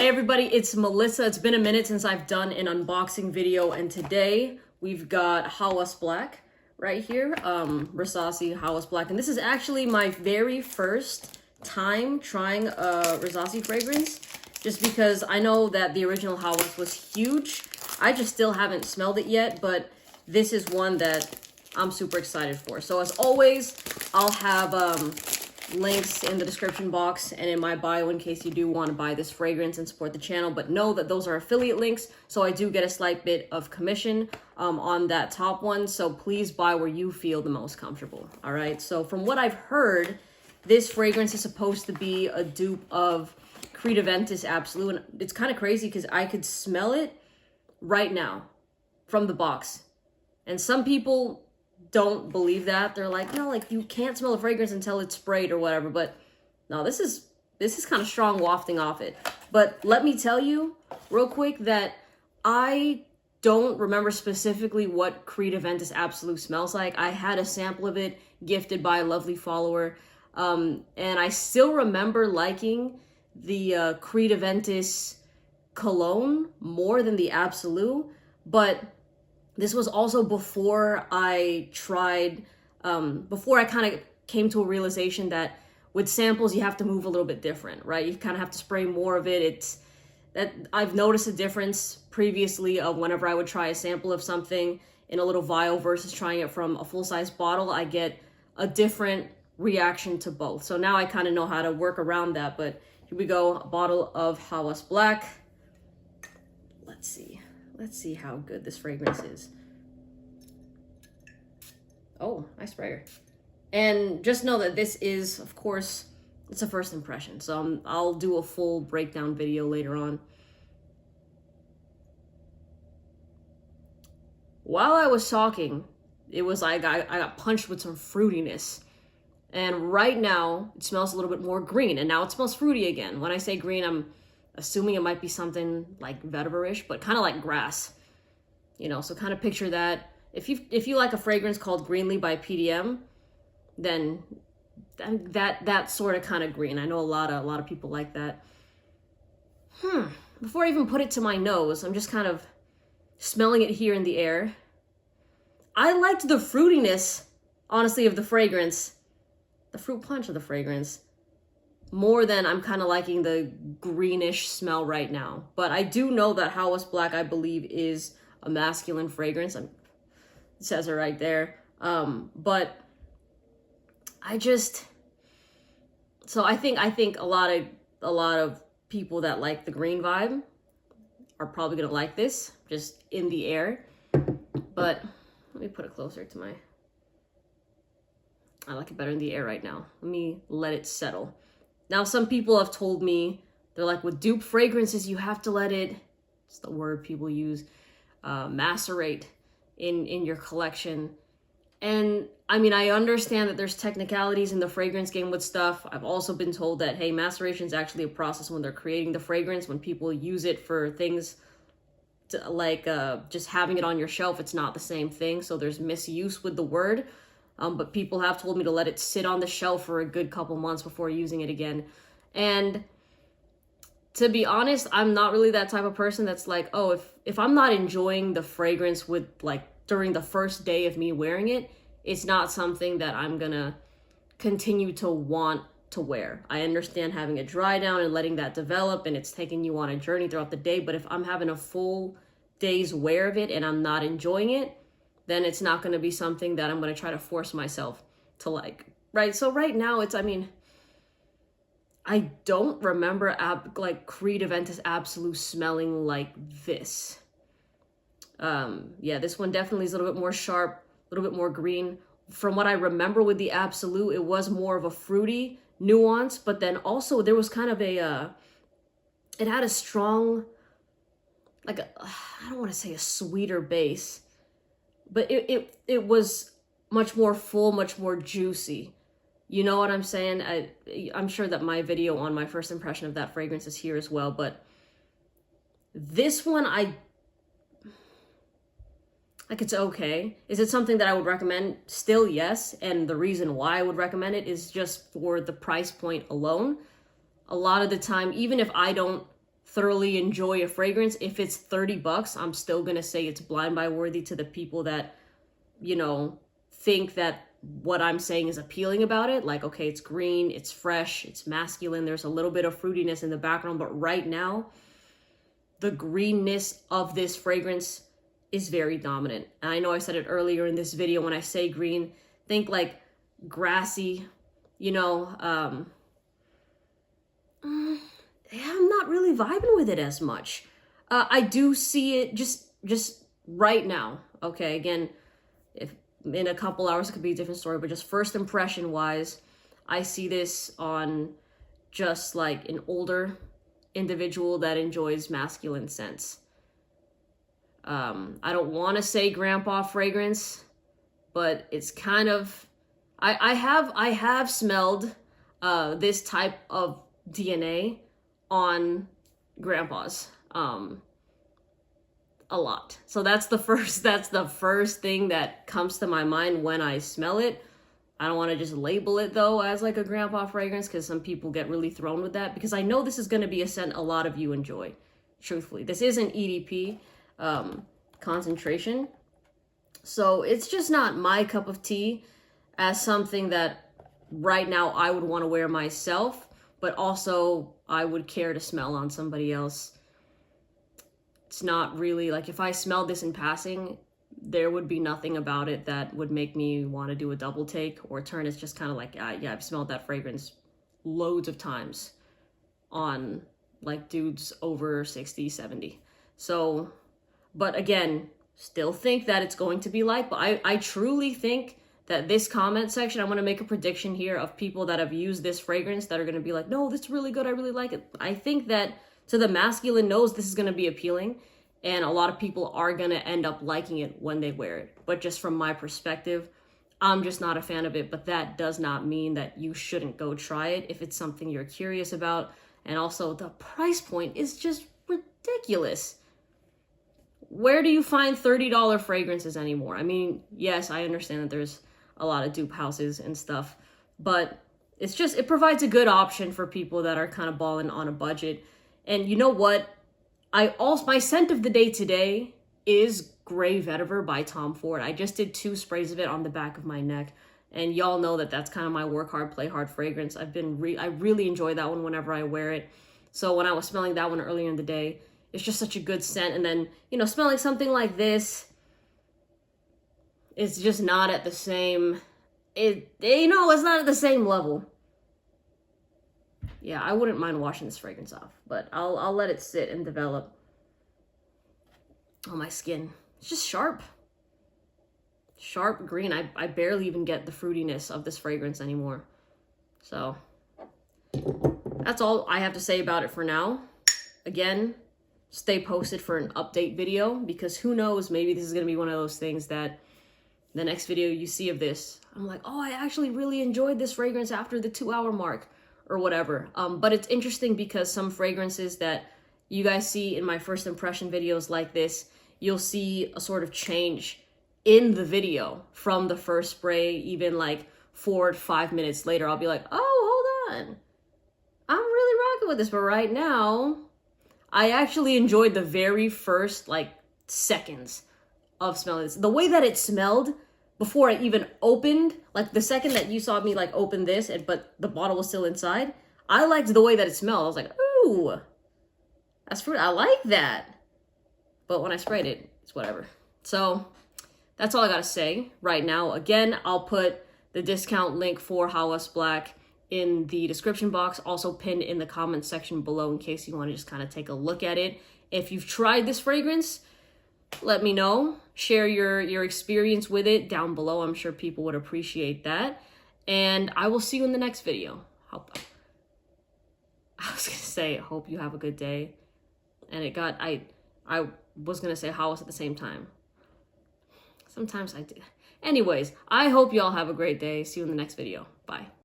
everybody, it's Melissa. It's been a minute since I've done an unboxing video, and today we've got Hawas Black right here, Rasasi Hawas Black, and this is actually my very first time trying a Rasasi fragrance, just because I know that the original Hawas was huge. I just still haven't smelled it yet, but this is one that I'm super excited for. So as always, I'll have links in the description box and in my bio in case you do want to buy this fragrance and support the channel, but know that those are affiliate links, so I do get a slight bit of commission on that top one, so please buy where you feel the most comfortable. All right, so from what I've heard, this fragrance is supposed to be a dupe of Creed Aventus Absolute, and it's kind of crazy because I could smell it right now from the box, and some people don't believe that. They're like, no, like you can't smell a fragrance until it's sprayed or whatever. But no, this is kind of strong wafting off it. But let me tell you real quick that I don't remember specifically what Creed Aventus Absolute smells like. I had a sample of it gifted by a lovely follower, and I still remember liking the Creed Aventus cologne more than the Absolute, but this was also before I tried, before I kind of came to a realization that with samples, you have to move a little bit different, right? You kind of have to spray more of it. It's that I've noticed a difference previously of whenever I would try a sample of something in a little vial versus trying it from a full-size bottle, I get a different reaction to both. So now I kind of know how to work around that, but here we go, a bottle of Hawas Black. Let's see how good this fragrance is. Oh, nice sprayer. And just know that this is, of course, it's a first impression. So I'll do a full breakdown video later on. While I was talking, it was like I got punched with some fruitiness. And right now, it smells a little bit more green. And now it smells fruity again. When I say green, I'm assuming it might be something like vetiver-ish, but kind of like grass, you know, so kind of picture that. If you like a fragrance called Greenly by PDM, then that sort of kind of green. I know a lot of people like that. Before I even put it to my nose, I'm just kind of smelling it here in the air. I liked the fruitiness, honestly, of the fragrance, the fruit punch of the fragrance, more than I'm kind of liking the greenish smell right now. But I do know that Hawas Black, I believe, is a masculine fragrance. It says it right there. But I think a lot of people that like the green vibe are probably gonna like this, just in the air. But let me put it closer to my, I like it better in the air right now. Let me let it settle. Now, some people have told me, they're like, with dupe fragrances, you have to let it, it's the word people use, macerate in your collection. And I mean, I understand that there's technicalities in the fragrance game with stuff. I've also been told that, hey, maceration is actually a process when they're creating the fragrance. When people use it for things to, like just having it on your shelf, it's not the same thing. So there's misuse with the word. But people have told me to let it sit on the shelf for a good couple months before using it again. And to be honest, I'm not really that type of person that's like, oh, if I'm not enjoying the fragrance with like during the first day of me wearing it, it's not something that I'm gonna continue to want to wear. I understand having it dry down and letting that develop, and it's taking you on a journey throughout the day. But if I'm having a full day's wear of it and I'm not enjoying it, then it's not going to be something that I'm going to try to force myself to like, right? So right now it's, I mean, I don't remember like Creed Aventus Absolute smelling like this. Yeah, this one definitely is a little bit more sharp, a little bit more green. From what I remember with the Absolute, it was more of a fruity nuance, but then also there was kind of a, it had a strong, like I don't want to say a sweeter base, but it was much more full, much more juicy. You know what I'm saying? I'm sure that my video on my first impression of that fragrance is here as well, but this one, like, it's okay. Is it something that I would recommend? Still, yes. And the reason why I would recommend it is just for the price point alone. A lot of the time, even if I don't thoroughly enjoy a fragrance, if it's $30, I'm still gonna say it's blind buy worthy to the people that, you know, think that what I'm saying is appealing about it. Like, okay, it's green, it's fresh, it's masculine, there's a little bit of fruitiness in the background, but right now, the greenness of this fragrance is very dominant. And I know I said it earlier in this video, when I say green, think like grassy, you know, I'm not really vibing with it as much. I do see it just right now. Okay, again, if in a couple hours it could be a different story, but just first impression wise, I see this on just like an older individual that enjoys masculine scents. I don't want to say grandpa fragrance, but it's kind of, I have smelled this type of DNA on grandpas a lot. So that's the first thing that comes to my mind when I smell it. I don't want to just label it though as like a grandpa fragrance, because some people get really thrown with that, because I know this is going to be a scent a lot of you enjoy. Truthfully, this is an EDP concentration, so it's just not my cup of tea as something that right now I would want to wear myself, but also I would care to smell on somebody else. It's not really like, if I smelled this in passing, there would be nothing about it that would make me want to do a double take or turn. It's just kind of like, yeah, I've smelled that fragrance loads of times on like dudes over 60, 70. So, but again, still think that it's going to be light, but I truly think that this comment section, I'm going to make a prediction here of people that have used this fragrance that are going to be like, no, this is really good, I really like it. I think that to the masculine nose, this is going to be appealing, and a lot of people are going to end up liking it when they wear it. But just from my perspective, I'm just not a fan of it. But that does not mean that you shouldn't go try it if it's something you're curious about. And also, the price point is just ridiculous. Where do you find $30 fragrances anymore? I mean, yes, I understand that there's a lot of dupe houses and stuff, but it's just, it provides a good option for people that are kind of balling on a budget. And you know what? My scent of the day today is Gray Vetiver by Tom Ford. I just did 2 sprays of it on the back of my neck, and y'all know that that's kind of my work hard, play hard fragrance. I really enjoy that one whenever I wear it. So when I was smelling that one earlier in the day, it's just such a good scent. And then, you know, smelling something like this, it's just not at the same, it's not at the same level. Yeah, I wouldn't mind washing this fragrance off, but I'll let it sit and develop on my skin. It's just sharp green. I barely even get the fruitiness of this fragrance anymore. So that's all I have to say about it for now. Again, stay posted for an update video, because who knows, maybe this is going to be one of those things that the next video you see of this, I'm like, oh, I actually really enjoyed this fragrance after the 2-hour mark or whatever. But it's interesting because some fragrances that you guys see in my first impression videos like this, you'll see a sort of change in the video from the first spray, even like 4 to 5 minutes later. I'll be like, oh, hold on, I'm really rocking with this. But right now, I actually enjoyed the very first like seconds of smelling this. The way that it smelled before I even opened, like the second that you saw me like open this, but the bottle was still inside, I liked the way that it smelled. I was like, ooh, that's fruit. I like that. But when I sprayed it, it's whatever. So that's all I gotta say right now. Again, I'll put the discount link for Hawas Black in the description box, also pinned in the comment section below in case you want to just kind of take a look at it. If you've tried this fragrance, let me know. Share your experience with it down below. I'm sure people would appreciate that. And I will see you in the next video. I was gonna say, hope you have a good day. And I was gonna say Hawas at the same time. Sometimes I do. Anyways, I hope y'all have a great day. See you in the next video. Bye.